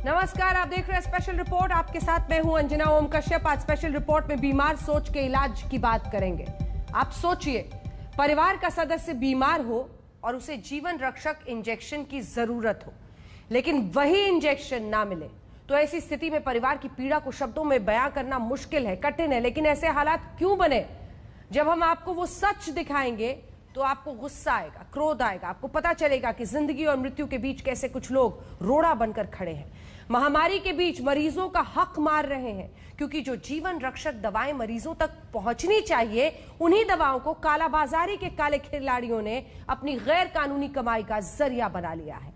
नमस्कार, आप देख रहे हैं स्पेशल रिपोर्ट। आपके साथ मैं हूं अंजना ओम कश्यप। आज स्पेशल रिपोर्ट में बीमार सोच के इलाज की बात करेंगे। आप सोचिए, परिवार का सदस्य बीमार हो और उसे जीवन रक्षक इंजेक्शन की जरूरत हो, लेकिन वही इंजेक्शन ना मिले तो ऐसी स्थिति में परिवार की पीड़ा को शब्दों में बयां करना मुश्किल है, कठिन है। लेकिन ऐसे हालात क्यों बने? जब हम आपको वो सच दिखाएंगे तो आपको गुस्सा आएगा, क्रोध आएगा। आपको पता चलेगा कि जिंदगी और मृत्यु के बीच कैसे कुछ लोग रोड़ा बनकर खड़े हैं। महामारी के बीच मरीजों का हक मार रहे हैं, क्योंकि जो जीवन रक्षक दवाएं मरीजों तक पहुंचनी चाहिए, उन्हीं दवाओं को कालाबाजारी के काले खिलाड़ियों ने अपनी गैर कानूनी कमाई का जरिया बना लिया है।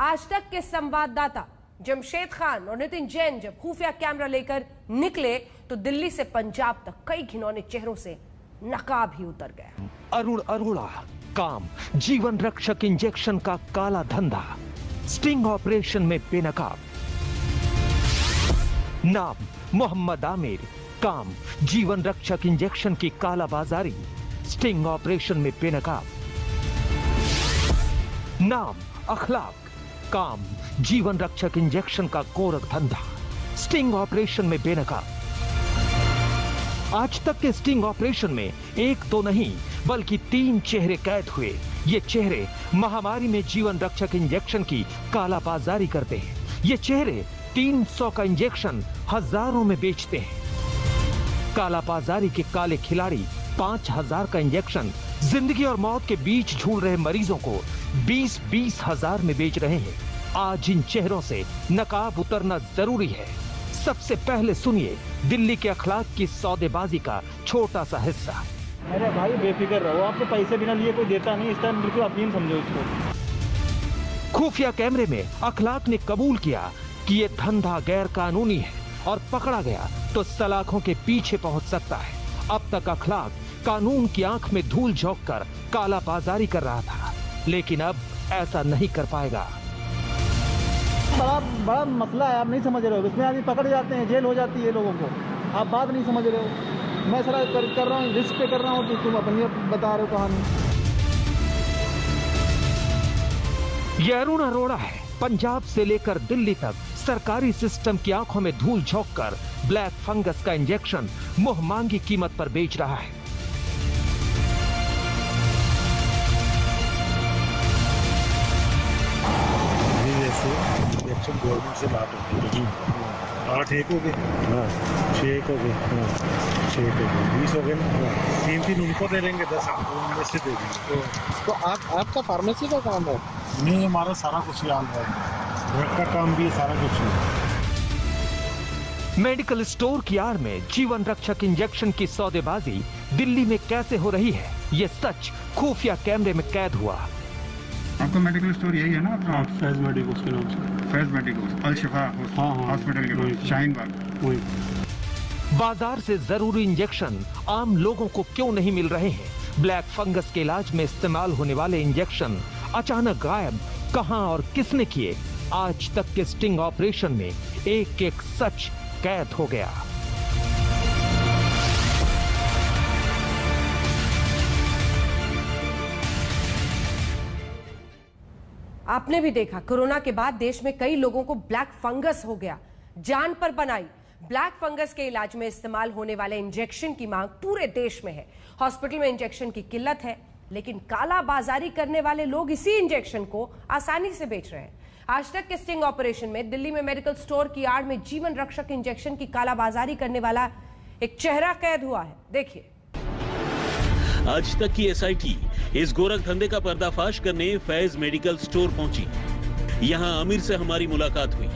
आज तक के संवाददाता जमशेद खान और नितिन जैन जब खुफिया कैमरा लेकर निकले तो दिल्ली से पंजाब तक कई घिनौने चेहरों से नकाब ही उतर गया। अरुण अरोड़ा काम, जीवन रक्षक इंजेक्शन का काला धंधा, स्टिंग ऑपरेशन में बेनकाब। नाम मोहम्मद आमिर, काम जीवन रक्षक इंजेक्शन की कालाबाजारी, स्टिंग ऑपरेशन में बेनकाब। नाम अखलाक, काम जीवन रक्षक इंजेक्शन का गोरख धंधा, स्टिंग ऑपरेशन में बेनकाब। आज तक के स्टिंग ऑपरेशन में एक तो नहीं बल्कि 3 चेहरे कैद हुए। ये चेहरे महामारी में जीवन रक्षक इंजेक्शन की कालाबाजारी करते हैं। ये चेहरे 300 का इंजेक्शन हजारों में बेचते हैं। कालाबाजारी के काले खिलाड़ी 5000 का इंजेक्शन जिंदगी और मौत के बीच झूल रहे मरीजों को 20-20 हजार में बेच रहे हैं। आज इन चेहरों से नकाब उतरना जरूरी है। सबसे पहले सुनिए दिल्ली के अखलाक की सौदेबाजी का छोटा सा हिस्सा। अरे भाई बेफिक्र रहो, आपको पैसे बिना लिए कोई देता नहीं। इस टाइम बिल्कुल अफीम समझो इसको। खुफिया कैमरे में अखलाक ने कबूल किया कि ये धंधा गैर कानूनी है और पकड़ा गया तो सलाखों के पीछे पहुंच सकता है। अब तक अखलाक कानून की आंख में धूल झोंक कर काला बाजारी कर रहा था, लेकिन अब ऐसा नहीं कर पाएगा। बड़ा मसला है, आप नहीं समझ रहे हो। इसमें आदमी पकड़ जाते हैं, जेल हो जाती है लोगों को। आप बात नहीं समझ रहे हो। मैं सारा कर रहा हूँ, रिस्क पे कर रहा हूँ, तो तुम अपनी बता रहे हो कहानी। ये अरुण अरोड़ा है। पंजाब से लेकर दिल्ली तक सरकारी सिस्टम की आंखों में धूल झोंककर ब्लैक फंगस का इंजेक्शन मुंह मांगी कीमत पर बेच रहा है। इंजेक्शन गवर्नमेंट से बात होती है। 8 एक हो गए, 6 एक हो गए, 6 एक हो गए, 20 हो गए ना। 3 उनको दे देंगे, 10 आपको उनमें से दे देंगे। तो आपका फार्मेसी का काम है? नहीं, हमारा सारा कुछ ही हाल है, घर का काम भी सारा कुछ है। मेडिकल स्टोर की आड़ में जीवन रक्षक इंजेक्शन की सौदेबाजी दिल्ली में कैसे हो रही है, ये सच खुफिया कैमरे में कैद हुआ। आपका मेडिकल स्टोर यही है ना अपना? फैज मेडिकोस के नाम से। फैज मेडिकोस, अल शिफा हॉस्पिटल के पास, शाहीन बाग। बाजार से जरूरी इंजेक्शन आम लोगों को क्यों नहीं मिल रहे हैं? ब्लैक फंगस के इलाज में इस्तेमाल होने वाले इंजेक्शन अचानक गायब, कहां और किसने किए? आज तक के स्टिंग ऑपरेशन में एक एक सच कैद हो गया। आपने भी देखा, कोरोना के बाद देश में कई लोगों को ब्लैक फंगस हो गया। जान पर बनाई ब्लैक फंगस के इलाज में इस्तेमाल होने वाले इंजेक्शन की मांग पूरे देश में है। हॉस्पिटल में इंजेक्शन की किल्लत है, लेकिन काला बाजारी करने वाले लोग इसी इंजेक्शन को आसानी से बेच रहे हैं। आज तक के स्टिंग ऑपरेशन में दिल्ली में मेडिकल स्टोर की आड़ में जीवन रक्षक इंजेक्शन की काला बाजारी करने वाला एक चेहरा कैद हुआ है। देखिए, आज तक की एसआईटी इस गोरख धंधे का पर्दाफाश करने फैज मेडिकल स्टोर पहुंची। यहां आमिर से हमारी मुलाकात हुई।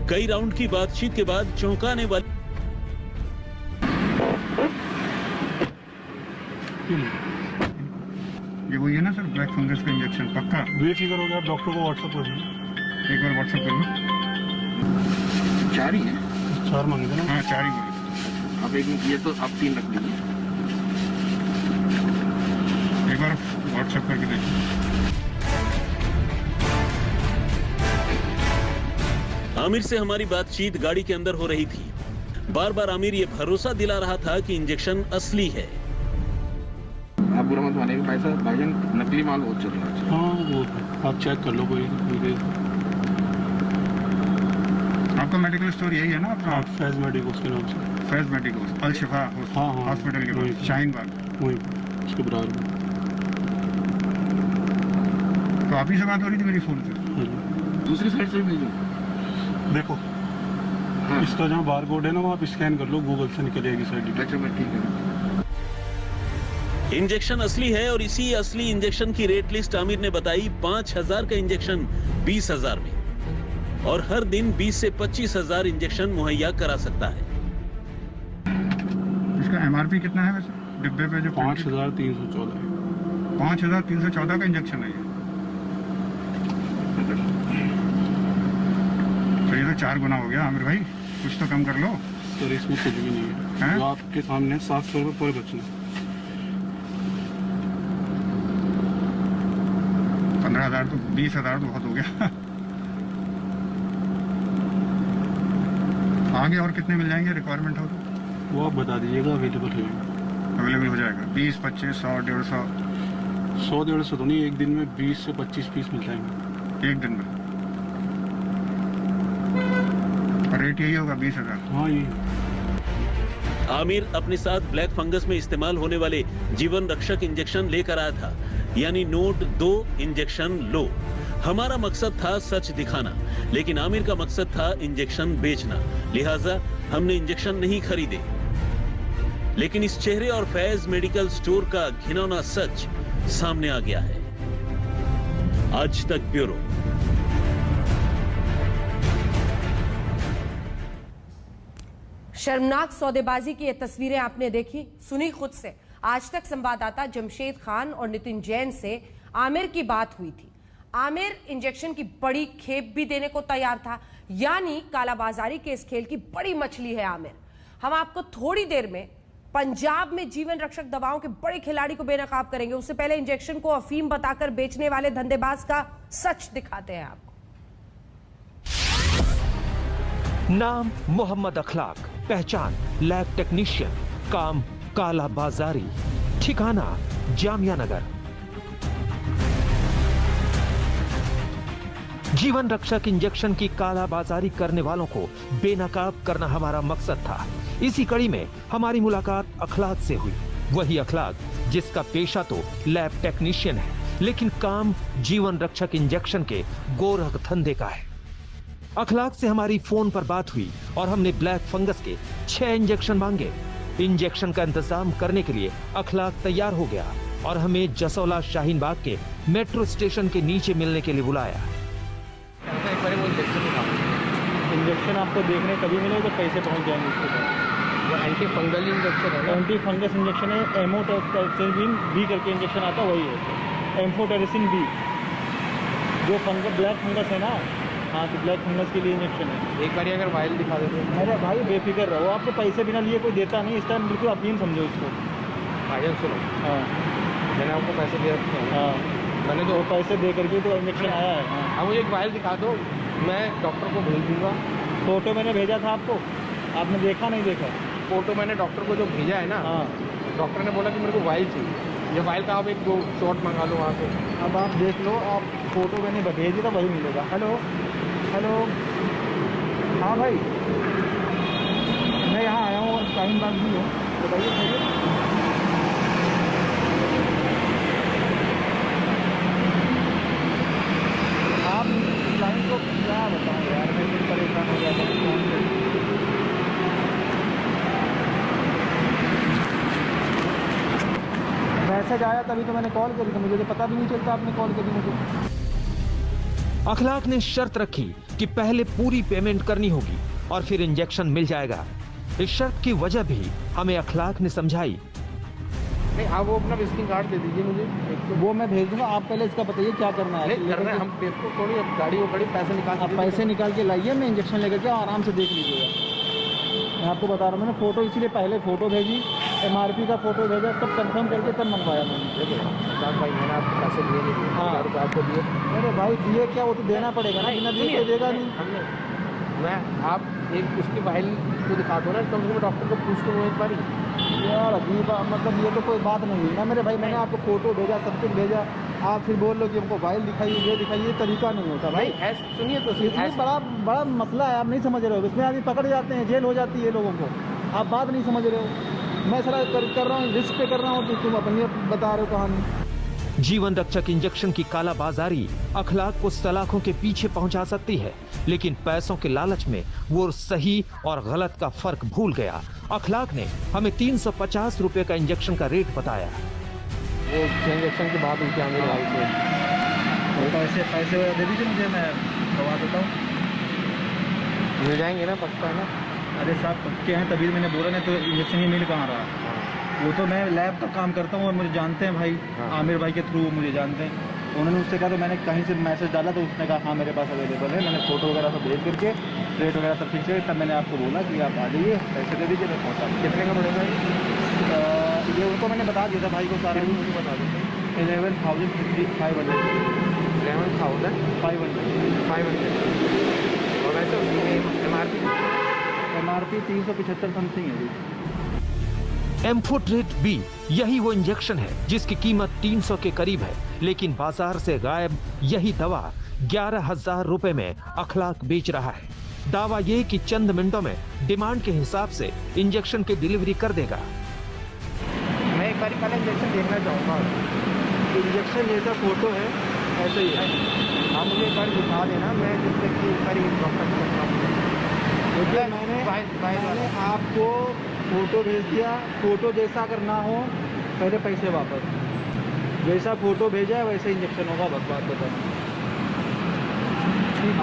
कई राउंड की बातचीत के बाद चौंकाने वाली ये वही है ना सर, ब्लैक फंगस का इंजेक्शन? पक्का बेफिक्र हो गया, डॉक्टर को व्हाट्सएप कर दीजिए। एक बार व्हाट्सएप कर लो। 4 ही है? 4 मांगे थे ना? हाँ 4 ही बोले। अब एक ये तो आप 3 रख लीजिए। एक बार व्हाट्सएप करके देखिए। आमिर से हमारी बातचीत गाड़ी के अंदर हो रही थी। बार बार आमिर ये भरोसा दिला रहा था कि इंजेक्शन असली है। आप बुरा मत मानिए भाईजान, नकली माल बहुत चल रहा है। हाँ, वो आप चेक कर लो। कोई आपका मेडिकल स्टोर यही है ना अपना? फैज मेडिकोस के नाम से। फैज मेडिकोस, अल शिफा हाँ हॉस्पिटल के वहीं पास, शाहीन बाग। वहीं उसके बराबर में। तो आप ही से बात हो रही थी मेरी फ़ोन से? हाँ जी। दूसरी साइड से भी भेजो। देखो इसका जहाँ बार कोड है ना, वहाँ आप स्कैन कर लो, गूगल से निकल जाएगी साइड डिटेल। अच्छा ठीक है। इंजेक्शन असली है और इसी असली इंजेक्शन की रेट लिस्ट आमिर ने बताई 5000 का इंजेक्शन 20,000 में, और हर दिन 20 से 25,000 इंजेक्शन मुहैया करा सकता है। इसका MRP कितना है वैसे डिब्बे पे जो? 5314 है। 5314 का इंजेक्शन है ये। तो ये तो 4 गुना हो गया आमिर भाई, कुछ तो कम कर लो। सर इसमें कुछ भी नहीं है, हैं? जो आपके सामने 700 रुपये पूरे बचने। 15,000 तो 20,000 तो बहुत हो गया। आगे और कितने मिल जाएंगे रिक्वायरमेंट हो तो? वो आप बता दीजिएगा, अवेलेबल है। अवेलेबल हो जाएगा 20, 25, 100, 150? 100-150 तो नहीं, एक दिन में 20 से 25 पीस मिल जाएंगे एक दिन में। रेट यही होगा 20,000? हाँ ये आमिर अपने साथ ब्लैक फंगस में इस्तेमाल होने वाले जीवन रक्षक इंजेक्शन लेकर आया था, यानी नोट 2 इंजेक्शन लो। हमारा मकसद था सच दिखाना, लेकिन आमिर का मकसद था इंजेक्शन बेचना, लिहाजा हमने इंजेक्शन नहीं खरीदे। लेकिन इस चेहरे और फैज मेडिकल स्टोर का घिनौना सच सामने आ गया है। आज तक ब्यूरो। शर्मनाक सौदेबाजी की ये तस्वीरें आपने देखी, सुनी खुद से। आज तक संवाददाता जमशेद खान और नितिन जैन से आमिर की बात हुई थी। आमिर इंजेक्शन की बड़ी खेप भी देने को तैयार था, यानी कालाबाजारी के इस खेल की बड़ी मछली है आमिर। हम आपको थोड़ी देर में पंजाब में जीवन रक्षक दवाओं के बड़े खिलाड़ी को बेनकाब करेंगे। उससे पहले इंजेक्शन को अफीम बताकर बेचने वाले धंधेबाज का सच दिखाते हैं आपको। नाम मोहम्मद अखलाक, पहचान लैब टेक्नीशियन, काम काला बाजारी, ठिकाना जामिया नगर। जीवन रक्षक इंजेक्शन की काला बाजारी करने वालों को बेनकाब करना हमारा मकसद था। इसी कड़ी में हमारी मुलाकात अखलाक से हुई। वही अखलाक जिसका पेशा तो लैब टेक्नीशियन है, लेकिन काम जीवन रक्षक इंजेक्शन के गोरख धंधे का है। अखलाक से हमारी फोन पर बात हुई और हमने ब्लैक फंगस के 6 इंजेक्शन मांगे। इंजेक्शन का इंतजाम करने के लिए अखलाक तैयार हो गया और हमें जसोला शाहीन बाग के मेट्रो स्टेशन के नीचे मिलने के लिए बुलाया। इंजेक्शन आपको देखने कभी मिले जब पैसे पहुंच जाएंगे उसके बाद। वो एंटी फंगल इंजेक्शन है ना? एंटी फंगस इंजेक्शन है। एमोटेरेसिन बी करके इंजेक्शन आता वही है। एम्फोटेरेसिन बी जो फंगस ब्लैक फंगस है ना, हाँ तो ब्लैक फंगस के लिए इंजेक्शन है। एक बार अगर वायल दिखा देते हैं। अरे भाई बेफिक्र रहो, आपको पैसे बिना लिए कोई देता नहीं। इस टाइम बिल्कुल अफीम समझो इसको। भाईजान सुनो, हाँ मैंने आपको पैसे दिए रखे हैं। हाँ मैंने तो पैसे दे करके तो इंजेक्शन आया है। हाँ अब मुझे एक वायल दिखा दो, मैं डॉक्टर को भेज दूंगा। फोटो मैंने भेजा था आपको, आपने देखा नहीं देखा? फोटो मैंने डॉक्टर को जो भेजा है ना, हाँ डॉक्टर ने बोला कि मेरे को वायल चाहिए। ये वायल का आप एक 2 शॉट मंगा लो वहाँ से। अब आप देख लो, आप फोटो मैंने भेजी तो वही मिलेगा। हेलो हेलो, हाँ भाई मैं यहाँ आया हूँ और शाहीन बाग भी हूँ, बताइए खैरियत? आप क्लाइंट को क्या बताऊँ यार, मैं कुछ परेशान हो गया था। मैसेज आया तभी तो मैंने कॉल करी, तो मुझे तो पता भी नहीं चलता आपने कॉल करी मुझे। अखलाक ने शर्त रखी कि पहले पूरी पेमेंट करनी होगी और फिर इंजेक्शन मिल जाएगा। इस शर्त की वजह भी हमें अखलाक ने समझाई। नहीं, आप वो अपना विजिटिंग कार्ड दे दीजिए मुझे एक तो। वो मैं भेज दूंगा, आप पहले इसका बताइए क्या करना है। नहीं करना है, हम पेपर थोड़ी, अब गाड़ी वो खड़ी, पैसे निकाल आप पैसे निकाल के लाइए, मैं इंजेक्शन लेकर के आराम से देख लीजिएगा। मैं आपको बता रहा हूँ, मैंने फ़ोटो इसीलिए पहले फ़ोटो भेजी, MRP का फ़ोटो भेजा, सब कंफर्म करके तब मंगवाया मैंने। भाई मैंने आपको पैसे दिए नहीं, हाँ। 1000 रुपये आपको दिए। अरे भाई दिए क्या, वो तो देना पड़ेगा ना, बिना दिए तो देगा नहीं। हमने मैं आप एक उसकी फाइल को दिखा दो ना, कम से कम डॉक्टर को पूछ लो एक बारी। यार अजीब मतलब ये तो कोई बात नहीं है ना मेरे भाई। मैंने आपको फोटो भेजा, सब कुछ भेजा, आप फिर बोल लो कि हमको फाइल दिखाइए, ये दिखाइए, ये तरीका नहीं होता भाई। सुनिए तो इसमें बड़ा मसला है, आप नहीं समझ रहे हो। इसमें आदमी पकड़ जाते हैं, जेल हो जाती है लोगों को। आप बात नहीं समझ रहे हो। मैं सारा कर रहा हूँ, रिस्क पे कर रहा हूँ, तो तुम अपनी बता रहे हो कहानी। जीवन रक्षक इंजेक्शन की कालाबाजारी अखलाक को सलाखों के पीछे पहुंचा सकती है, लेकिन पैसों के लालच में वो सही और गलत का फर्क भूल गया। अखलाक ने हमें 350 रुपए का इंजेक्शन का रेट बताया। वो इंजेक्शन के बाद उनके आने वाले थे, पैसे वगैरह दे दीजिए मुझे, मैं करवा देता हूँ। मिल जाएंगे ना, पक्का है ना? अरे साहब पक्के हैं, तभी मैंने बोला, नहीं तो इंजेक्शन ही मिल कहाँ रहा। वो तो मैं लैब तक काम करता हूँ और मुझे जानते हैं भाई, आमिर भाई के थ्रू मुझे जानते हैं। उन्होंने उससे कहा, तो मैंने कहीं से मैसेज डाला, तो उसने कहा हाँ मेरे पास अवेलेबल है। मैंने फ़ोटो वगैरह सब भेज करके रेट वगैरह सब ठीक से, तब मैंने आपको बोला कि आप आ जाइए, पैसे दे दीजिए, मैं पहुँचा। कितने का पड़ेगा ये उनको मैंने बता दिया था भाई को, सारा ही मुझे बता देते। 11,500 और वैसे MRP 375 समथिंग है जी। एम्फोट्रेट बी यही वो इंजेक्शन है जिसकी कीमत 300 के करीब है, लेकिन बाजार से गायब यही दवा 11,000 रुपए में अखलाक बेच रहा है। दावा ये कि चंद मिनटों में डिमांड के हिसाब से इंजेक्शन की डिलीवरी कर देगा। मैं एक बार पहले इंजेक्शन देखना चाहूँगा। इंजेक्शन जैसा फोटो है ऐसे ही है। आप मुझे एक बार दिखा देना, मैं जिससे कि एक बार डॉक्टर को करता हूँ। देखिए मैंने आपको फ़ोटो भेज दिया, फ़ोटो जैसा अगर ना हो पहले पैसे वापस। जैसा फ़ोटो भेजा है वैसे इंजेक्शन होगा, बस बात बताना।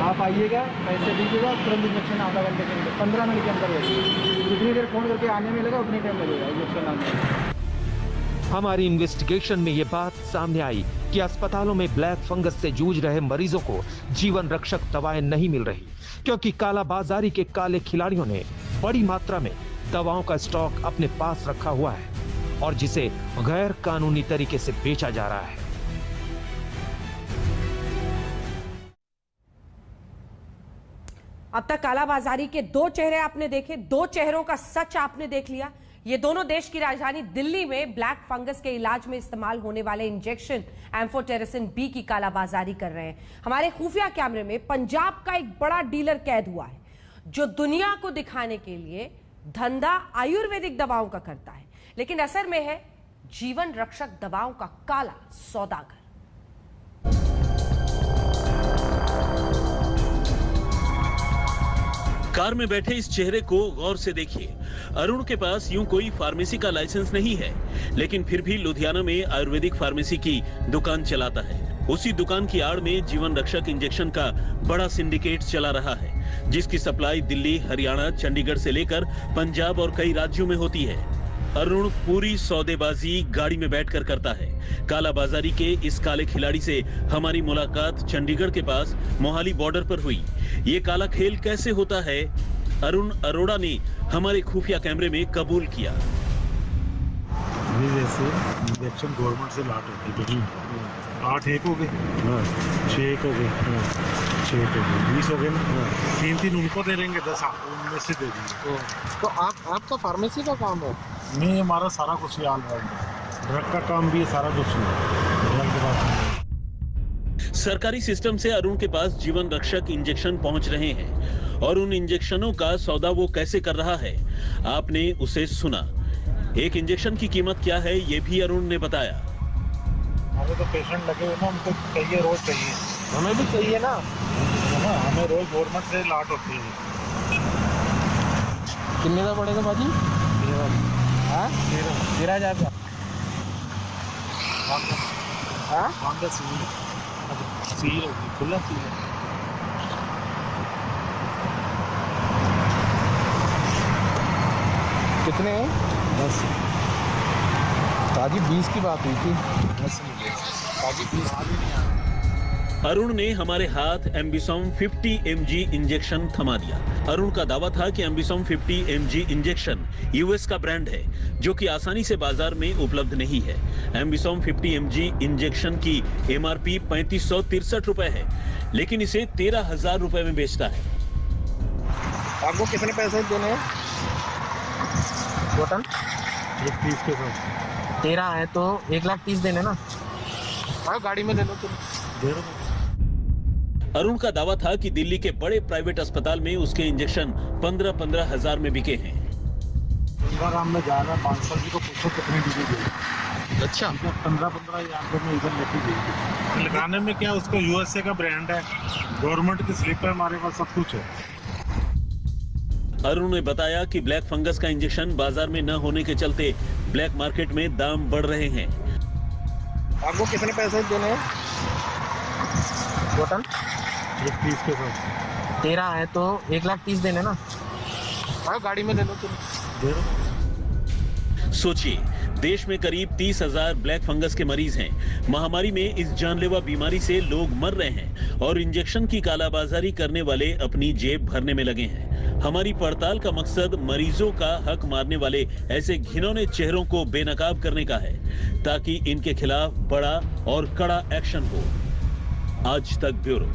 आप आइएगा, पैसे दीजिएगा, तुरंत इंजेक्शन आधा घंटे के अंदर, 15 मिनट के अंदर लगेगा। जितनी देर फ़ोन करके आने में लगा उतनी टाइम लगेगा इंजेक्शन आने में। हमारी इन्वेस्टिगेशन में ये बात सामने आई कि अस्पतालों में ब्लैक फंगस से जूझ रहे मरीजों को जीवन रक्षक दवाएं नहीं मिल रही, क्योंकि कालाबाजारी के काले खिलाड़ियों ने बड़ी मात्रा में दवाओं का स्टॉक अपने पास रखा हुआ है और जिसे गैर कानूनी तरीके से बेचा जा रहा है। अब तक कालाबाजारी के 2 चेहरे आपने देखे, 2 चेहरों का सच आपने देख लिया। ये दोनों देश की राजधानी दिल्ली में ब्लैक फंगस के इलाज में इस्तेमाल होने वाले इंजेक्शन एम्फोटेरिसिन बी की कालाबाजारी कर रहे हैं। हमारे खुफिया कैमरे में पंजाब का एक बड़ा डीलर कैद हुआ है, जो दुनिया को दिखाने के लिए धंधा आयुर्वेदिक दवाओं का करता है, लेकिन असर में है जीवन रक्षक दवाओं का काला सौदागर। कार में बैठे इस चेहरे को गौर से देखिए। अरुण के पास यूं कोई फार्मेसी का लाइसेंस नहीं है, लेकिन फिर भी लुधियाना में आयुर्वेदिक फार्मेसी की दुकान चलाता है। उसी दुकान की आड़ में जीवन रक्षक इंजेक्शन का बड़ा सिंडिकेट चला रहा है, जिसकी सप्लाई दिल्ली, हरियाणा, चंडीगढ़ से लेकर पंजाब और कई राज्यों में होती है। अरुण पूरी सौदेबाजी गाड़ी में बैठकर करता है। कालाबाजारी के इस काले खिलाड़ी से हमारी मुलाकात चंडीगढ़ के पास मोहाली बॉर्डर पर हुई। ये काला खेल कैसे होता है, अरुण अरोड़ा ने हमारे खुफिया कैमरे में कबूल किया। ये जैसे इंजेक्शन गवर्नमेंट से लाट होती है, 8 एक हो गए, 6 एक हो गए, 6 एक हो गए, 20 हो गए ना, 3 उनको दे देंगे, 10 आपको उनमें से दे देंगे। तो आपका फार्मेसी का काम है? नहीं, हमारा सारा कुछ ही ऑलराउंड ड्रग का काम भी है, सारा कुछ ड्रग के बाद। सरकारी सिस्टम से अरुण के पास जीवन रक्षक इंजेक्शन पहुंच रहे हैं और उन इंजेक्शनों का सौदा वो कैसे कर रहा है आपने उसे सुना। एक इंजेक्शन की कीमत क्या है ये भी अरुण ने बताया। हमें तो पेशेंट लगे हुए ना, हमको चाहिए, रोज चाहिए। हमें भी चाहिए ना, हमें रोज गवर्नमेंट से लाट होती है। कितने का पड़ेगा भाजी? 13,000 का। सील होगी, खुला सील है। कितने हैं? 10। ताजी 20 की बात हुई थी। 10 ताजी 20 अरुण ने हमारे हाथ एम्बिसॉम 50 mg इंजेक्शन थमा दिया। अरुण का दावा था कि एम्बिसॉम 50 mg इंजेक्शन यूएस का ब्रांड है, जो कि आसानी से बाजार में उपलब्ध नहीं है। एम्बिसॉम 50 mg इंजेक्शन की एमआरपी 3563 रुपए है, लेकिन इसे 13,000 रुपए में बेचता है। आपको कितने पैसे देने हैं? टोटल 130 के साथ 13 है तो 1,30,000 देने ना। आओ गाड़ी में ले लो तुम। दे रहा हूं। अरुण का दावा था कि दिल्ली के बड़े प्राइवेट अस्पताल में उसके इंजेक्शन 15-15 हजार में बिके हैं। गंगाराम में जा रहा है, 500 जी को पूछो कितनी ड्यूटी दी। अच्छा 15-15 यात्रा में इधर लेके गई। लगाने में क्या, उसका यूएसए का ब्रांड है, गवर्नमेंट की स्लिप है, हमारे पास सब कुछ है। अरुण ने बताया कि ब्लैक फंगस का इंजेक्शन बाजार में न होने के चलते ब्लैक मार्केट में दाम बढ़ रहे हैं। आपको कितने पैसे देने हैं? टोटल 130 के साथ 13 है तो 1,30,000 देने ना। आओ गाड़ी में ले लो तुम। दे रहा हूं। सोचिए, देश में करीब 30,000 ब्लैक फंगस के मरीज हैं। महामारी में इस जानलेवा बीमारी से लोग मर रहे हैं और इंजेक्शन की कालाबाजारी करने वाले अपनी जेब भरने में लगे हैं। हमारी पड़ताल का मकसद मरीजों का हक मारने वाले ऐसे घिनौने चेहरों को बेनकाब करने का है, ताकि इनके खिलाफ बड़ा और कड़ा एक्शन हो। आज तक ब्यूरो।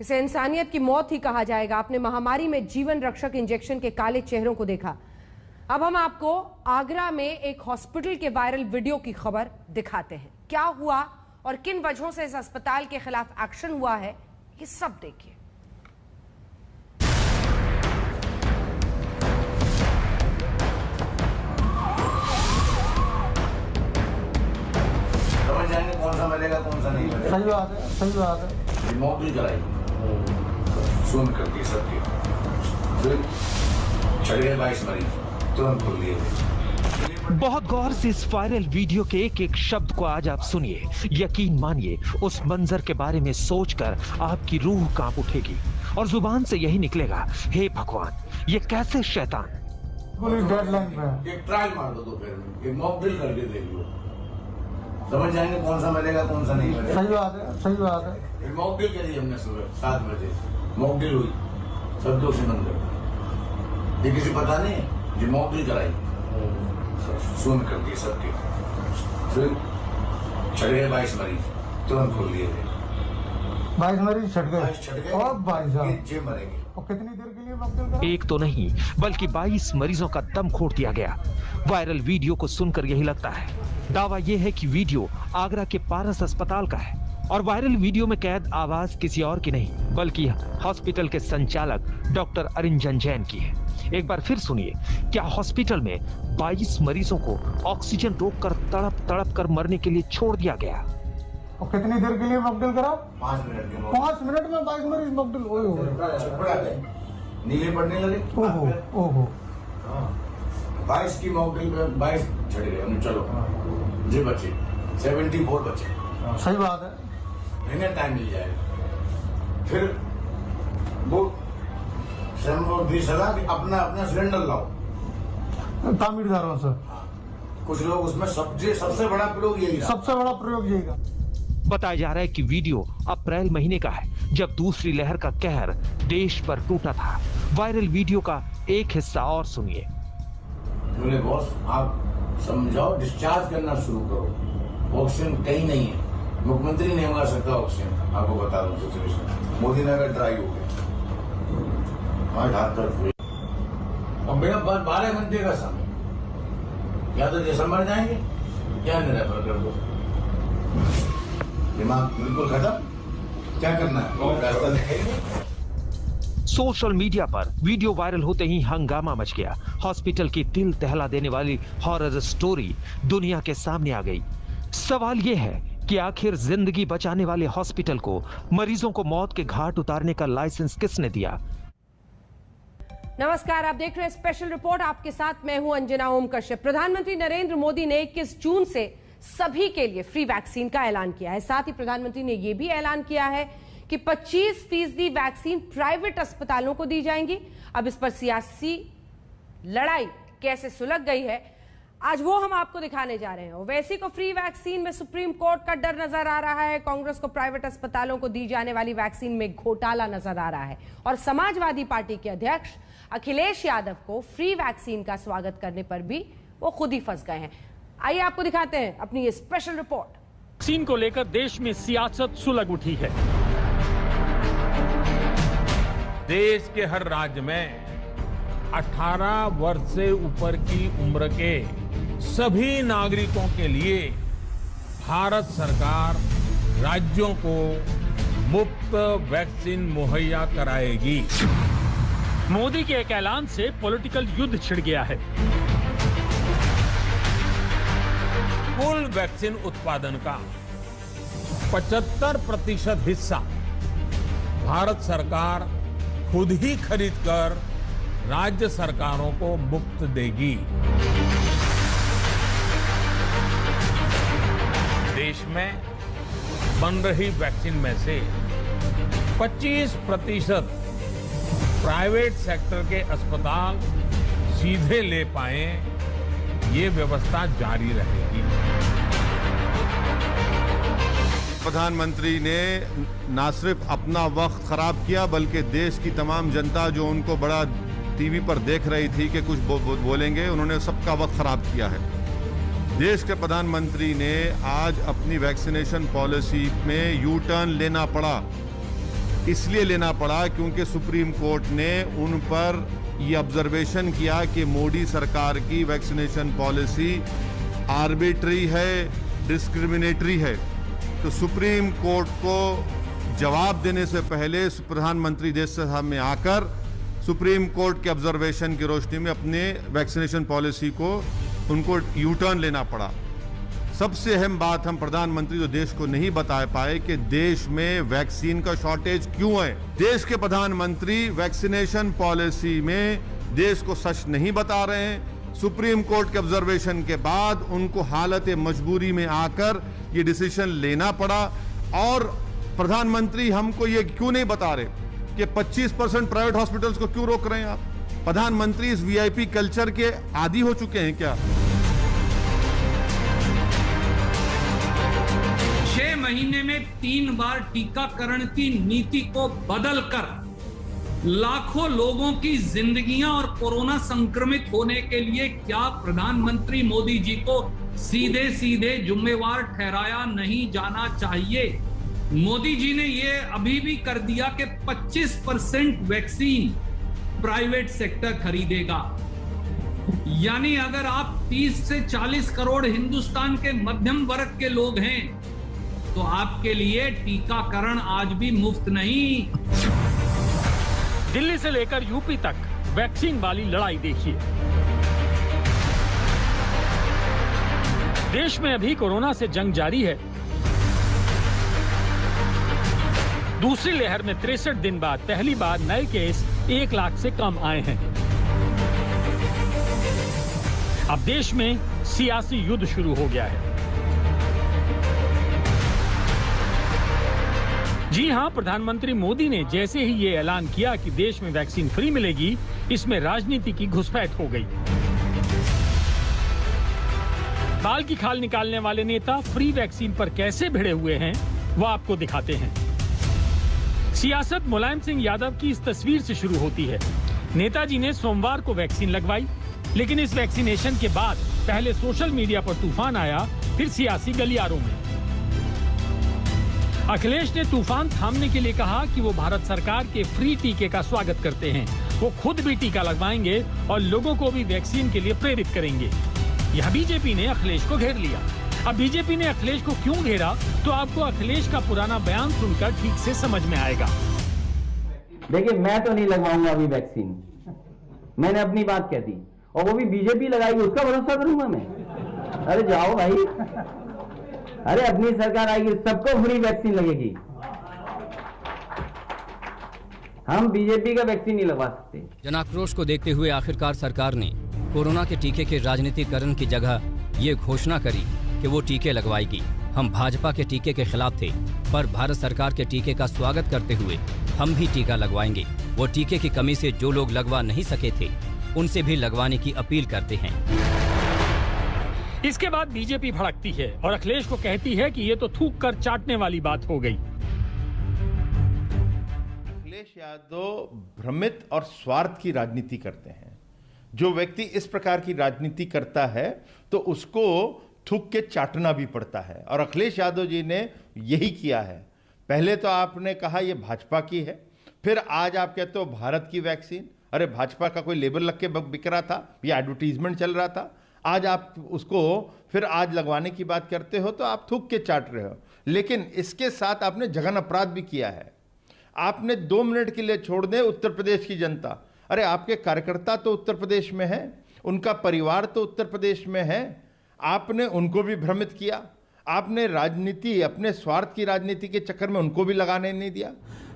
इसे इंसानियत की मौत ही कहा जाएगा। आपने महामारी में जीवन रक्षक इंजेक्शन के काले चेहरों को देखा। अब हम आपको आगरा में एक हॉस्पिटल के वायरल वीडियो की खबर दिखाते हैं। क्या हुआ और किन वजहों से इस अस्पताल के खिलाफ एक्शन हुआ है, ये सब देखिए। समझ जाएंगे कौन सा मिलेगा कौन सा नहीं मिलेगा। सही बात है, सही बात है। रिमोट भी कराई सुन करके सबके, फिर चढ़ गए 22 मरीज, तुरंत खोल दिए गए। बहुत गौर से इस वायरल वीडियो के एक एक शब्द को आज आप सुनिए। यकीन मानिए, उस मंजर के बारे में सोचकर आपकी रूह कांप उठेगी और जुबान से यही निकलेगा, हे भगवान, ये कैसे शैतान। पुलिस डेडलाइन पे है। एक ट्रायल मार दो दोपहर में, एक मॉक ड्रिल करके देख लो, समझ जाएंगे कौन सा मिलेगा कौन सा नहीं मिलेगा। सही बात है, सही बात है। एक मॉक ड्रिल करी हमने सुबह 7 बजे, मॉक ड्रिल हुई, सब दोषी बन गए। ये किसी पता नहीं है, ये मॉक ड्रिल कराई सुन कर दिए सबके, फिर चढ़ गए 22 मरीज, तुरंत खोल दिए गए। 22 मरीज छट गए। 22 छट गए और 22 जे मरेंगे। और कितनी देर के लिए मकदल करा? एक तो नहीं बल्कि 22 मरीजों का दम घोट दिया गया। वायरल वीडियो को सुनकर यही लगता है। दावा यह है कि वीडियो आगरा के पारस अस्पताल का है और वायरल वीडियो में कैद आवाज किसी और की नहीं बल्कि हॉस्पिटल के संचालक डॉक्टर अरिंजन जैन की है। एक बार फिर सुनिए, क्या हॉस्पिटल में 22 मरीजों को ऑक्सीजन रोककर तड़प कर मरने के लिए छोड़ दिया गया। और कितनी देर के लिए मकदल करा? 5 मिनट के 5 मिनट में 22 मरीज मकदल गए, नीले पड़ने लगे। ओहो ओहो। 22 की मॉकड्रिल में 22 छट गए हमने, चलो जी बचे 74 बचे। सही बात है। इन्हें टाइम मिल जाएगा। फिर वो 20,000 अपना अपना सिलेंडर लाओ तामीरदारों से। कुछ लोग उसमें सबसे बड़ा प्रयोग यही रहा। सबसे बड़ा प्रयोग यही का। बताया जा रहा है कि वीडियो अप्रैल महीने का है, जब दूसरी लहर का कहर देश पर टूटा था। वायरल वीडियो का एक हिस्सा और सुनिए। बोले बॉस, आप समझाओ, डिस्चार्ज करना शुरू करो, ऑक्सीजन कहीं नहीं है, मुख्यमंत्री नहीं मार सकता ऑक्सीजन। आपको बता दूं सिचुएशन, मोदी नगर ड्राई हो गया, हमारे हाथ दर्द हुए और मेरा 12 घंटे का समय, या तो जैसा मर जाएंगे या निरापर कर दो। दिमाग बिल्कुल खत्म, क्या करना है रास्ता दिखाएंगे। सोशल मीडिया पर वीडियो वायरल होते ही हंगामा मच गया। हॉस्पिटल की दिल दहला देने वाली हॉरर स्टोरी दुनिया के सामने आ गई। सवाल यह है कि आखिर जिंदगी बचाने वाले हॉस्पिटल को मरीजों को मौत के घाट उतारने का लाइसेंस किसने दिया? नमस्कार, आप देख रहे हैं स्पेशल रिपोर्ट। आपके साथ मैं हूं अंजना ओम कश्यप। प्रधानमंत्री नरेंद्र मोदी ने 21 जून से सभी के लिए फ्री वैक्सीन का ऐलान किया है। साथ ही प्रधानमंत्री ने यह भी ऐलान किया है कि 25% वैक्सीन प्राइवेट अस्पतालों को दी जाएंगी। अब इस पर सियासी लड़ाई कैसे सुलझ गई है, आज वो हम आपको दिखाने जा रहे हैं। ओवैसी को फ्री वैक्सीन में सुप्रीम कोर्ट का डर नजर आ रहा है, कांग्रेस को प्राइवेट अस्पतालों को दी जाने वाली वैक्सीन में घोटाला नजर आ रहा है और समाजवादी पार्टी के अध्यक्ष अखिलेश यादव को फ्री वैक्सीन का स्वागत करने पर भी वो खुद ही फंस गए हैं। आइए आपको दिखाते हैं अपनी ये स्पेशल रिपोर्ट। वैक्सीन को लेकर देश में सियासत सुलग उठी है। देश के हर राज्य में 18 वर्ष से ऊपर की उम्र के सभी नागरिकों के लिए भारत सरकार राज्यों को मुफ्त वैक्सीन मुहैया कराएगी। मोदी के एक ऐलान से पॉलिटिकल युद्ध छिड़ गया है। कुल वैक्सीन उत्पादन का 75% हिस्सा भारत सरकार खुद ही खरीदकर राज्य सरकारों को मुफ्त देगी। देश में बन रही वैक्सीन में से 25% प्राइवेट सेक्टर के अस्पताल सीधे ले पाए, ये व्यवस्था जारी रहेगी। प्रधानमंत्री ने ना सिर्फ अपना वक्त खराब किया बल्कि देश की तमाम जनता जो उनको बड़ा टीवी पर देख रही थी कि कुछ बोलेंगे, उन्होंने सबका वक्त खराब किया है। देश के प्रधानमंत्री ने आज अपनी वैक्सीनेशन पॉलिसी में यू टर्न लेना पड़ा, इसलिए लेना पड़ा क्योंकि सुप्रीम कोर्ट ने उन पर यह ऑब्जर्वेशन किया कि मोदी सरकार की वैक्सीनेशन पॉलिसी आर्बिट्री है, डिस्क्रिमिनेटरी है। तो सुप्रीम कोर्ट को जवाब देने से पहले प्रधानमंत्री देश सभा में आकर सुप्रीम कोर्ट के ऑब्जर्वेशन की रोशनी में अपने वैक्सीनेशन पॉलिसी को उनको यू टर्न लेना पड़ा। सबसे अहम बात हम प्रधानमंत्री जो देश को नहीं बता पाए कि देश में वैक्सीन का शॉर्टेज क्यों है। देश के प्रधानमंत्री वैक्सीनेशन पॉलिसी में देश को सच नहीं बता रहे हैं। सुप्रीम कोर्ट के ऑब्जर्वेशन के बाद उनको हालत मजबूरी में आकर ये डिसीजन लेना पड़ा। और प्रधानमंत्री हमको ये क्यों नहीं बता रहे कि 25% प्राइवेट हॉस्पिटल्स को क्यों रोक रहे हैं आप? प्रधानमंत्री इस वीआईपी कल्चर के आदी हो चुके हैं क्या? 6 महीने में 3 बार टीकाकरण की नीति को बदलकर लाखों लोगों की जिंदगियां और कोरोना संक्रमित होने के लिए क्या प्रधानमंत्री मोदी जी को सीधे सीधे जिम्मेवार ठहराया नहीं जाना चाहिए? मोदी जी ने यह अभी भी कर दिया कि 25% वैक्सीन प्राइवेट सेक्टर खरीदेगा। यानी अगर आप 30 से 40 करोड़ हिंदुस्तान के मध्यम वर्ग के लोग हैं तो आपके लिए टीकाकरण आज भी मुफ्त नहीं। दिल्ली से लेकर यूपी तक वैक्सीन वाली लड़ाई देखिए। देश में अभी कोरोना से जंग जारी है। दूसरी लहर में 63 दिन बाद पहली बार नए केस 1 लाख से कम आए हैं। अब देश में सियासी युद्ध शुरू हो गया है। जी हां, प्रधानमंत्री मोदी ने जैसे ही ये ऐलान किया कि देश में वैक्सीन फ्री मिलेगी, इसमें राजनीति की घुसपैठ हो गई। बाल की खाल निकालने वाले नेता फ्री वैक्सीन पर कैसे भिड़े हुए हैं, वो आपको दिखाते हैं। सियासत मुलायम सिंह यादव की इस तस्वीर से शुरू होती है। नेताजी ने सोमवार को वैक्सीन लगवाई, लेकिन इस वैक्सीनेशन के बाद पहले सोशल मीडिया पर तूफान आया, फिर सियासी गलियारों में। अखिलेश ने तूफान थामने के लिए कहा कि वो भारत सरकार के फ्री टीके का स्वागत करते हैं। वो खुद भी टीका लगवाएंगे और लोगों को भी वैक्सीन के लिए प्रेरित करेंगे। यह बीजेपी ने अखिलेश को घेर लिया। अब बीजेपी ने अखिलेश को क्यों घेरा, तो आपको अखिलेश का पुराना बयान सुनकर ठीक से समझ में आएगा। देखिए, मैं तो नहीं लगवाऊंगा अभी वैक्सीन, मैंने अपनी बात कह दी, और वो भी बीजेपी लगाएगी उसका भरोसा करूंगा मैं? अरे जाओ भाई, अरे अपनी सरकार आएगी, सबको फ्री वैक्सीन लगेगी। हम बीजेपी का वैक्सीन नहीं लगवा सकते। जनाक्रोश को देखते हुए आखिरकार सरकार ने कोरोना के टीके के राजनीतिकरण की जगह ये घोषणा करी कि वो टीके लगवाएगी। हम भाजपा के टीके के खिलाफ थे, पर भारत सरकार के टीके का स्वागत करते हुए हम भी टीका लगवाएंगे। वो टीके की कमी से जो लोग लगवा नहीं सके थे, उनसे भी लगवाने की अपील करते हैं। इसके बाद बीजेपी भड़कती है और अखिलेश को कहती है कि ये तो थूक कर चाटने वाली बात हो गई। अखिलेश यादव भ्रमित और स्वार्थ की राजनीति करते हैं। जो व्यक्ति इस प्रकार की राजनीति करता है तो उसको थूक के चाटना भी पड़ता है, और अखिलेश यादव जी ने यही किया है। पहले तो आपने कहा ये भाजपा की है, फिर आज आप कहते हो भारत की वैक्सीन। अरे भाजपा का कोई लेबल लग के बिक रहा था, ये एडवर्टीजमेंट चल रहा था, आज आप उसको फिर आज लगवाने की बात करते हो तो आप थूक के चाट रहे हो। लेकिन इसके साथ आपने जघन अपराध भी किया है। आपने 2 मिनट के लिए छोड़ दें उत्तर प्रदेश की जनता, अरे आपके कार्यकर्ता तो उत्तर प्रदेश में है, उनका परिवार तो उत्तर प्रदेश में है, आपने उनको भी भ्रमित किया। आपने राजनीति, अपने स्वार्थ की राजनीति के चक्कर में उनको भी लगाने नहीं दिया।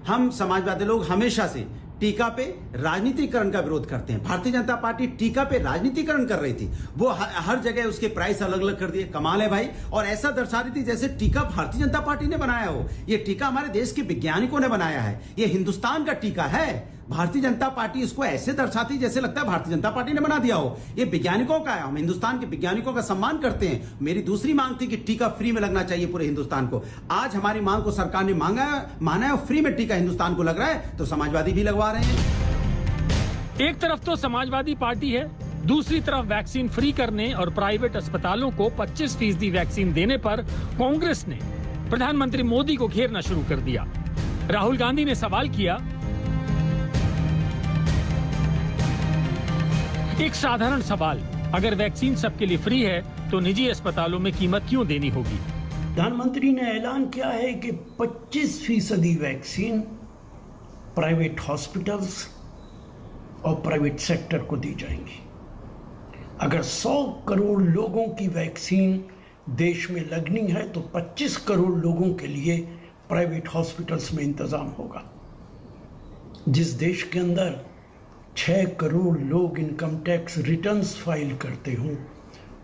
हम समाजवादी लोग हमेशा से टीका पे राजनीतिकरण का विरोध करते हैं। भारतीय जनता पार्टी टीका पे राजनीतिकरण कर रही थी, वो हर जगह उसके प्राइस अलग अलग कर दिए। कमाल है भाई, और ऐसा दर्शा रही थी जैसे टीका भारतीय जनता पार्टी ने बनाया हो। ये टीका हमारे देश के वैज्ञानिकों ने बनाया है, ये हिंदुस्तान का टीका है। भारतीय जनता पार्टी इसको ऐसे दर्शाती जैसे लगता है भारतीय जनता पार्टी ने बना दिया हो। ये वैज्ञानिकों का है, हम हिंदुस्तान के वैज्ञानिकों का सम्मान करते हैं। मेरी दूसरी मांग थी कि टीका फ्री में लगना चाहिए पूरे हिंदुस्तान को। आज हमारी मांग को सरकार ने माना है और फ्री में टीका हिंदुस्तान को लग रहा है, तो समाजवादी भी लगवा रहे हैं। एक तरफ तो समाजवादी पार्टी है, दूसरी तरफ वैक्सीन फ्री करने और प्राइवेट अस्पतालों को 25% वैक्सीन देने पर कांग्रेस ने प्रधानमंत्री मोदी को घेरना शुरू कर दिया। राहुल गांधी ने सवाल किया, एक साधारण सवाल, अगर वैक्सीन सबके लिए फ्री है तो निजी अस्पतालों में कीमत क्यों देनी होगी? प्रधानमंत्री ने ऐलान किया है कि 25% वैक्सीन प्राइवेट हॉस्पिटल्स और प्राइवेट सेक्टर को दी जाएंगी। अगर 100 करोड़ लोगों की वैक्सीन देश में लगनी है तो 25 करोड़ लोगों के लिए प्राइवेट हॉस्पिटल्स में इंतजाम होगा। जिस देश के अंदर 6 करोड़ लोग इनकम टैक्स रिटर्न्स फाइल करते हों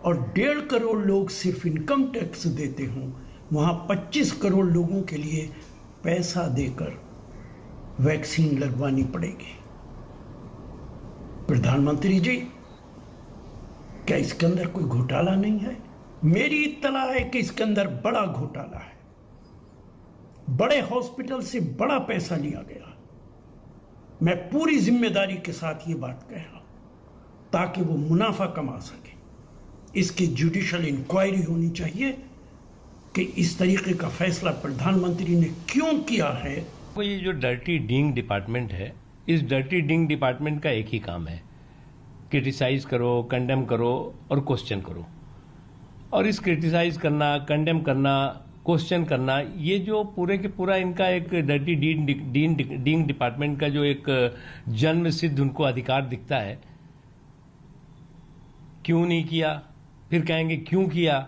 और 1.5 करोड़ लोग सिर्फ इनकम टैक्स देते हों, वहाँ 25 करोड़ लोगों के लिए पैसा देकर वैक्सीन लगवानी पड़ेगी। प्रधानमंत्री जी, क्या इसके अंदर कोई घोटाला नहीं है? मेरी इत्तला है कि इसके अंदर बड़ा घोटाला है। बड़े हॉस्पिटल से बड़ा पैसा लिया गया। मैं पूरी जिम्मेदारी के साथ ये बात कह रहा हूं ताकि वो मुनाफा कमा सके। इसकी जुडिशियल इंक्वायरी होनी चाहिए कि इस तरीके का फैसला प्रधानमंत्री ने क्यों किया है। ये जो डर्टी डीइंग डिपार्टमेंट है, इस डर्टी डीइंग डिपार्टमेंट का एक ही काम है, क्रिटिसाइज करो, कंडेम करो और क्वेश्चन करो। और इस क्रिटिसाइज करना, कंडेम करना, क्वेश्चन करना, ये जो पूरे के पूरा इनका एक डर्टी डीइंग डिपार्टमेंट का जो एक जन्म सिद्ध उनको अधिकार दिखता है। क्यों नहीं किया, फिर कहेंगे क्यों किया।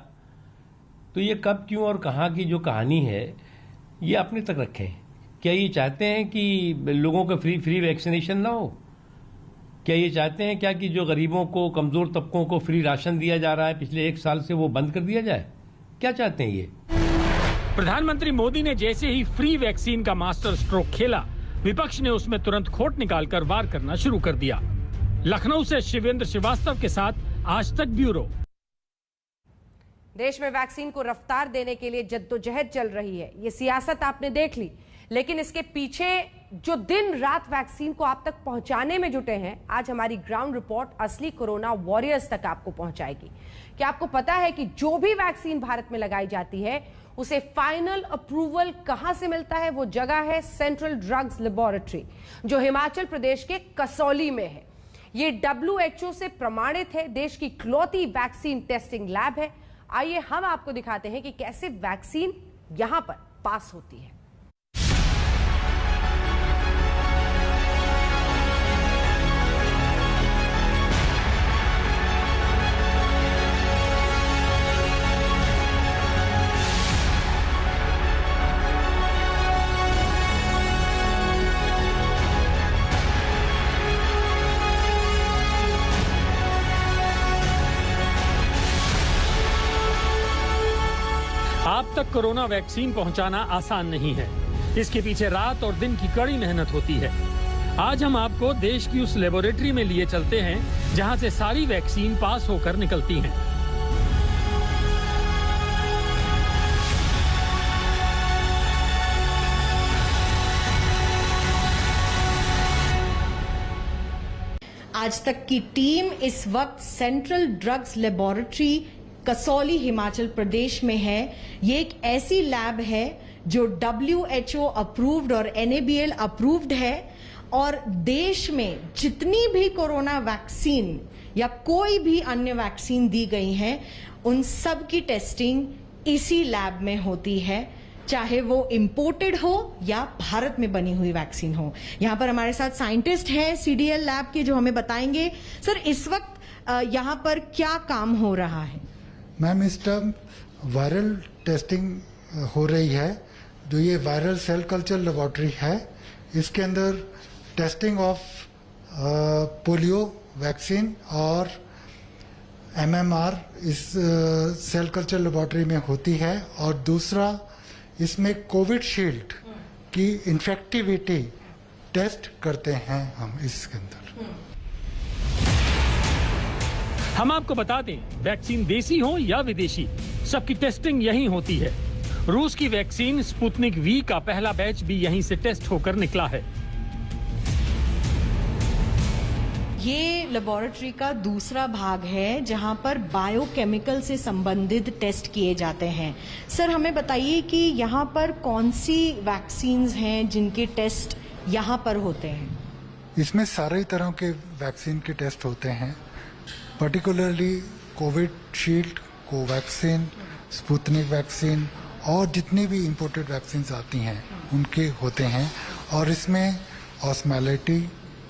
तो ये कब, क्यों और कहाँ की जो कहानी है ये अपने तक रखें। क्या ये चाहते हैं कि लोगों को फ्री वैक्सीनेशन ना हो? क्या ये चाहते हैं क्या कि जो गरीबों को, कमजोर तबकों को फ्री राशन दिया जा रहा है पिछले 1 साल से, वो बंद कर दिया जाए? क्या चाहते हैं ये? प्रधानमंत्री मोदी ने जैसे ही फ्री वैक्सीन का मास्टर स्ट्रोक खेला, विपक्ष ने उसमें तुरंत खोट निकालकर वार करना शुरू कर दिया। लखनऊ से शिवेंद्र श्रीवास्तव के साथ आज तक ब्यूरो। देश में वैक्सीन को रफ्तार देने के लिए जद्दोजहद चल रही है, ये सियासत आपने देख ली, लेकिन इसके पीछे जो दिन रात वैक्सीन को आप तक पहुंचाने में जुटे हैं, आज हमारी ग्राउंड रिपोर्ट असली कोरोना वॉरियर्स तक आपको पहुंचाएगी। क्या आपको पता है कि जो भी वैक्सीन भारत में लगाई जाती है उसे फाइनल अप्रूवल कहां से मिलता है? वो जगह है सेंट्रल ड्रग्स लेबोरेटरी, जो हिमाचल प्रदेश के कसौली में है। ये WHO से प्रमाणित है, देश की इकलौती वैक्सीन टेस्टिंग लैब है। आइए हम आपको दिखाते हैं कि कैसे वैक्सीन यहां पर पास होती है। आप तक कोरोना वैक्सीन पहुंचाना आसान नहीं है, इसके पीछे रात और दिन की कड़ी मेहनत होती है। आज हम आपको देश की उस लेबोरेटरी में लिए चलते हैं जहां से सारी वैक्सीन पास होकर निकलती हैं। आज तक की टीम इस वक्त central drugs laboratory Kasauli Himachal Pradesh में है। ये एक ऐसी लैब है जो WHO अप्रूव्ड और NABL अप्रूव्ड है और देश में जितनी भी कोरोना वैक्सीन या कोई भी अन्य वैक्सीन दी गई है, उन सब की टेस्टिंग इसी लैब में होती है, चाहे वो इंपोर्टेड हो या भारत में बनी हुई वैक्सीन हो। यहां पर हमारे साथ साइंटिस्ट हैं CDL लैब के, जो हमें बताएंगे सर इस वक्त यहां पर क्या काम हो रहा है। मैम, इस टाइम वायरल टेस्टिंग हो रही है। जो ये वायरल सेल कल्चर लेबोरेटरी है, इसके अंदर टेस्टिंग ऑफ पोलियो वैक्सीन और MMR इस सेल कल्चर लेबोरेटरी में होती है। और दूसरा, इसमें कोविड शील्ड की इन्फेक्टिविटी टेस्ट करते हैं हम इसके अंदर। हम आपको बता दें, वैक्सीन देसी हो या विदेशी, सबकी टेस्टिंग यहीं होती है। रूस की वैक्सीन स्पुतनिक V का पहला बैच भी यहीं से टेस्ट होकर निकला है। ये लेबोरेटरी का दूसरा भाग है जहां पर बायोकेमिकल से संबंधित टेस्ट किए जाते हैं। सर हमें बताइए कि यहां पर कौन सी वैक्सीन्स हैं जिनके टेस्ट यहां पर होते हैं। इसमें सारे तरह के वैक्सीन के टेस्ट होते हैं, particularly Covid shield, Covaxin, Sputnik vaccine और जितनी भी इंपोर्टेड वैक्सीन आती हैं उनके होते हैं। और इसमें ऑस्मैलिटी,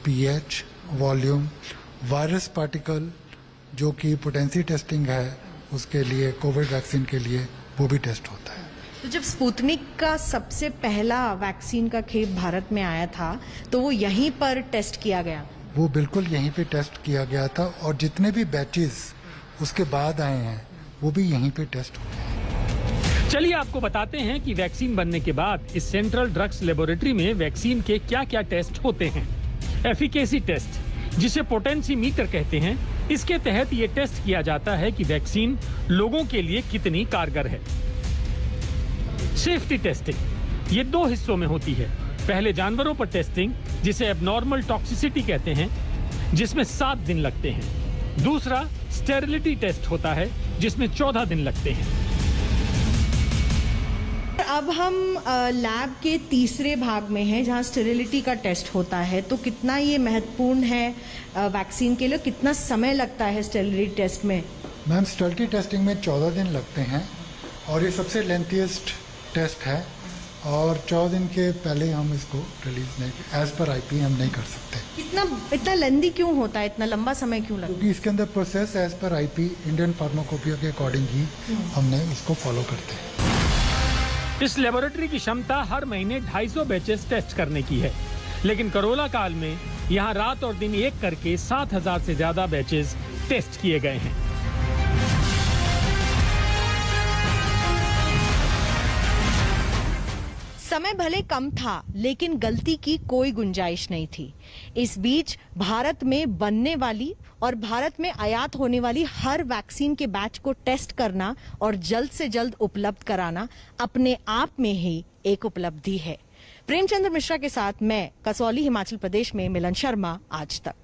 pH, वॉल्यूम, वायरस पार्टिकल जो कि पोटेंसी टेस्टिंग है उसके लिए, कोविड वैक्सीन के लिए वो भी टेस्ट होता है। तो जब स्पुतनिक का सबसे पहला वैक्सीन का खेप भारत में आया था तो वो यहीं पर टेस्ट किया गया? वो बिल्कुल यहीं पे टेस्ट किया गया था और जितने भी बैचेस उसके बाद आए हैं वो भी यहीं पे टेस्ट हुए हैं। चलिए आपको बताते हैं कि वैक्सीन बनने के बाद इस सेंट्रल ड्रग्स लेबोरेटरी में वैक्सीन के क्या क्या टेस्ट होते हैं। एफिकेसी टेस्ट, जिसे पोटेंसी मीटर कहते हैं, इसके तहत ये टेस्ट किया जाता है कि वैक्सीन लोगों के लिए कितनी कारगर है। सेफ्टी टेस्टिंग, ये 2 हिस्सों में होती है। पहले जानवरों पर टेस्टिंग, जिसे एबनॉर्मल टॉक्सिसिटी कहते हैं, जिसमें 7 दिन लगते हैं। दूसरा स्टेरिलिटी टेस्ट होता है, जिसमें 14 दिन लगते हैं। अब हम लैब के तीसरे भाग में हैं जहां स्टेरिलिटी का टेस्ट होता है। तो कितना ये महत्वपूर्ण है वैक्सीन के लिए, कितना समय लगता है स्टेरिलिटी टेस्ट में? मैम, स्टेरिलिटी टेस्टिंग में 14 दिन लगते हैं और ये सबसे लेंथीएस्ट टेस्ट है और 14 दिन के पहले हम इसको रिलीज नहीं, एज पर IP हम नहीं कर सकते। इतना लेंदी क्यों होता है, इतना लंबा समय क्यों लगता है? क्योंकि इसके अंदर प्रोसेस एज पर IP इंडियन फार्माकोपिया के अकॉर्डिंग ही हमने इसको फॉलो करते हैं। इस लेबोरेटरी की क्षमता हर महीने 250 बैचेस टेस्ट करने की है, लेकिन कोरोना काल में यहाँ रात और दिन एक करके 7000 से ज्यादा बैचेस टेस्ट किए गए हैं। समय भले कम था, लेकिन गलती की कोई गुंजाइश नहीं थी। इस बीच भारत में बनने वाली और भारत में आयात होने वाली हर वैक्सीन के बैच को टेस्ट करना और जल्द से जल्द उपलब्ध कराना अपने आप में ही एक उपलब्धि है। प्रेमचंद्र मिश्रा के साथ मैं, कसौली, हिमाचल प्रदेश में मिलन शर्मा, आज तक।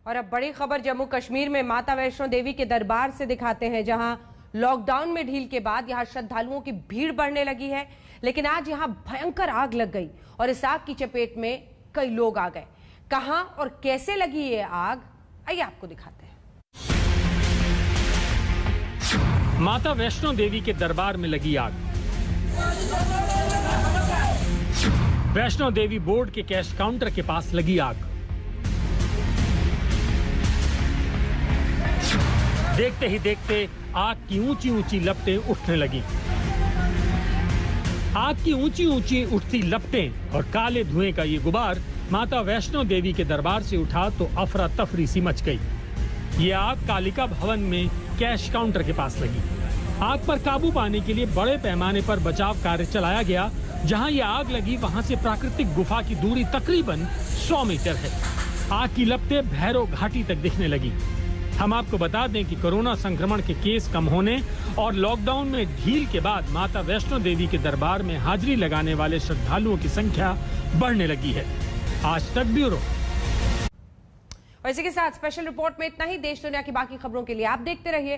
और अब बड़ी खबर जम्मू कश्मीर में माता वैष्णो देवी के दरबार से दिखाते हैं, जहां लॉकडाउन में ढील के बाद यहां श्रद्धालुओं की भीड़ बढ़ने लगी है। लेकिन आज यहां भयंकर आग लग गई और इस आग की चपेट में कई लोग आ गए। कहां और कैसे लगी ये आग, आइए आपको दिखाते हैं। माता वैष्णो देवी के दरबार में लगी आग। वैष्णो देवी बोर्ड के कैश काउंटर के पास लगी आग। देखते ही देखते आग की ऊंची ऊंची लपटें उठने लगी। आग की ऊंची ऊंची उठती लपटें और काले धुएं का ये गुबार माता वैष्णो देवी के दरबार से उठा तो अफरा तफरी सी मच गई। ये आग कालिका भवन में कैश काउंटर के पास लगी। आग पर काबू पाने के लिए बड़े पैमाने पर बचाव कार्य चलाया गया। जहां ये आग लगी वहां से प्राकृतिक गुफा की दूरी तकरीबन 100 मीटर है। आग की लपटें भैरव घाटी तक दिखने लगी। हम आपको बता दें कि कोरोना संक्रमण के केस कम होने और लॉकडाउन में ढील के बाद माता वैष्णो देवी के दरबार में हाजिरी लगाने वाले श्रद्धालुओं की संख्या बढ़ने लगी है। आज तक ब्यूरो। और इसी के साथ स्पेशल रिपोर्ट में इतना ही। देश दुनिया की बाकी खबरों के लिए आप देखते रहिए